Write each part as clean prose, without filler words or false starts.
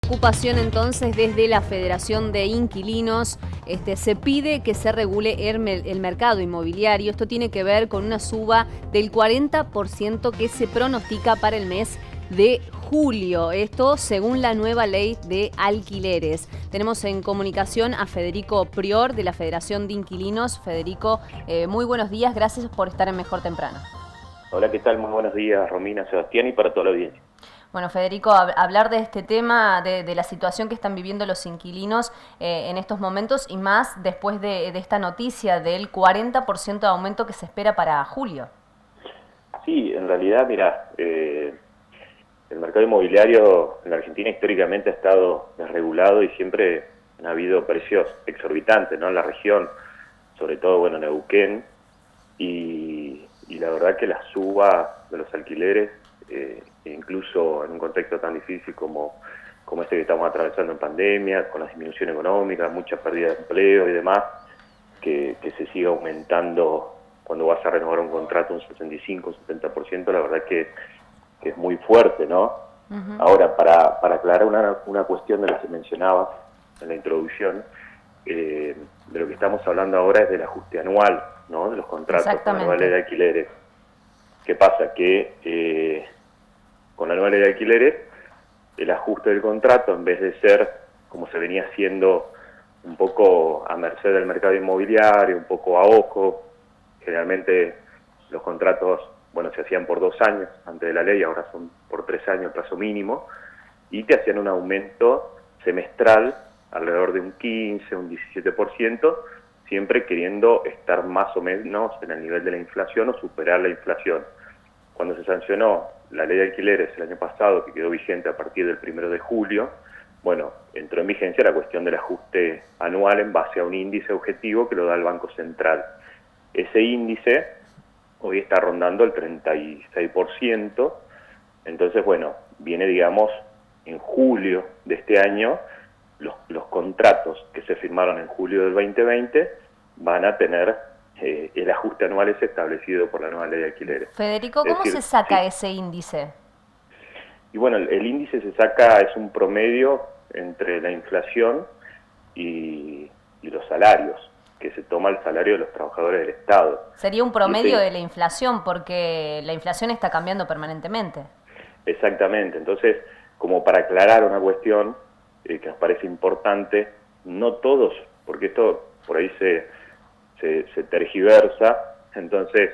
preocupación entonces desde la Federación de Inquilinos. Se pide que se regule el mercado inmobiliario. Esto tiene que ver con una suba del 40% que se pronostica para el mes de julio. Esto según la nueva ley de alquileres. Tenemos en comunicación a Federico Prior de la Federación de Inquilinos. Federico, muy buenos días. Gracias por estar en Mejor Temprano. Hola, ¿qué tal? Muy buenos días, Romina, Sebastián y para toda la audiencia. Bueno, Federico, hablar de este tema, de la situación que están viviendo los inquilinos en estos momentos y más después de esta noticia del 40% de aumento que se espera para julio. Sí, en realidad, mira, el mercado inmobiliario en la Argentina históricamente ha estado desregulado y siempre han habido precios exorbitantes, ¿no? En la región, sobre todo, bueno, Neuquén, y la verdad que la suba de los alquileres, incluso en un contexto tan difícil como este que estamos atravesando en pandemia, con la disminución económica, mucha pérdida de empleo y demás, que se siga aumentando cuando vas a renovar un contrato un 65, 70%, la verdad que es muy fuerte, ¿no? Uh-huh. Ahora, para aclarar una cuestión de la que mencionaba en la introducción, de lo que estamos hablando ahora es del ajuste anual, ¿no? De los contratos con la nueva ley de alquileres. ¿Qué pasa? Que con la nueva ley de alquileres, el ajuste del contrato, en vez de ser como se venía haciendo un poco a merced del mercado inmobiliario, un poco a ojo, generalmente los contratos, bueno, se hacían por 2 años antes de la ley, ahora son por 3 años el plazo mínimo, y te hacían un aumento semestral alrededor de un 15, un 17%, siempre queriendo estar más o menos en el nivel de la inflación o superar la inflación. Cuando se sancionó la ley de alquileres el año pasado, que quedó vigente a partir del 1 de julio, bueno, entró en vigencia la cuestión del ajuste anual en base a un índice objetivo que lo da el Banco Central. Ese índice hoy está rondando el 36%, entonces, bueno, viene, digamos, en julio de este año, los contratos que se firmaron en julio del 2020 van a tener el ajuste anual es establecido por la nueva ley de alquileres. Federico, ¿cómo se saca ese índice? Y bueno, el índice se saca, es un promedio entre la inflación y los salarios, que se toma el salario de los trabajadores del Estado. Sería un promedio de la inflación, porque la inflación está cambiando permanentemente. Exactamente, entonces, como para aclarar una cuestión que nos parece importante, no todos, porque esto por ahí se tergiversa, entonces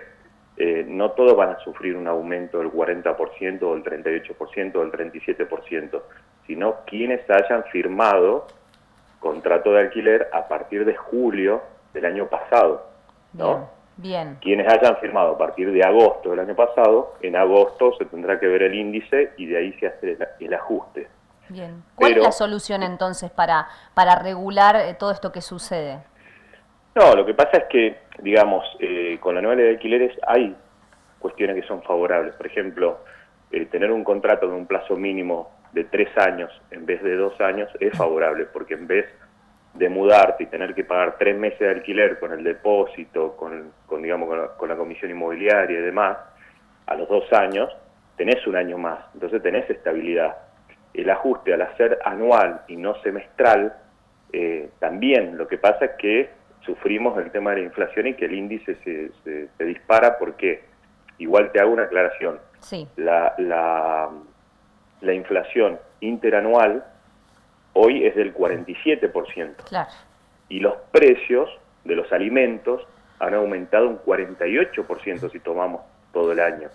no todos van a sufrir un aumento del 40% o del 38% o del 37%, sino quienes hayan firmado contrato de alquiler a partir de julio del año pasado, ¿no? Bien. Quienes hayan firmado a partir de agosto del año pasado, en agosto se tendrá que ver el índice y de ahí se hace el ajuste. Bien. ¿Cuál es la solución entonces para regular todo esto que sucede? No, lo que pasa es que, digamos, con la nueva ley de alquileres hay cuestiones que son favorables. Por ejemplo, tener un contrato de un plazo mínimo de 3 años en vez de 2 años es favorable, porque en vez de mudarte y tener que pagar 3 meses de alquiler con el depósito, con la comisión inmobiliaria y demás, a los 2 años tenés un año más, entonces tenés estabilidad. El ajuste al hacer anual y no semestral, también lo que pasa es que sufrimos el tema de la inflación y que el índice se dispara porque, igual te hago una aclaración, sí. La inflación interanual hoy es del 47%. Claro. Y los precios de los alimentos han aumentado un 48% si tomamos todo el año.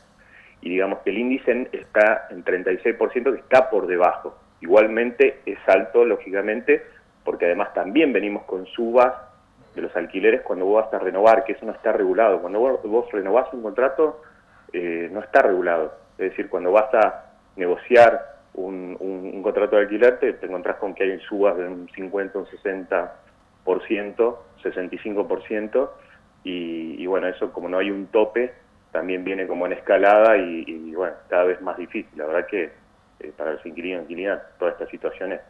Y digamos que el índice está en 36%, que está por debajo. Igualmente es alto, lógicamente, porque además también venimos con subas de los alquileres cuando vos vas a renovar, que eso no está regulado. Cuando vos renovás un contrato, no está regulado. Es decir, cuando vas a negociar un contrato de alquiler, te encontrás con que hay subas de un 50, un 60%, 65%, y bueno, eso como no hay un tope, también viene como en escalada y bueno, cada vez más difícil. La verdad que para los inquilinos y inquilinas toda esta situación es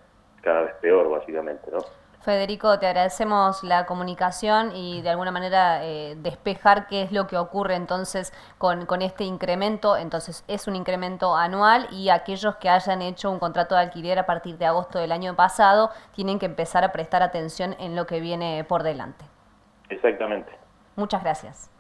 cada vez peor, básicamente, ¿no? Federico, te agradecemos la comunicación y de alguna manera despejar qué es lo que ocurre entonces con este incremento. Entonces es un incremento anual y aquellos que hayan hecho un contrato de alquiler a partir de agosto del año pasado tienen que empezar a prestar atención en lo que viene por delante. Exactamente. Muchas gracias.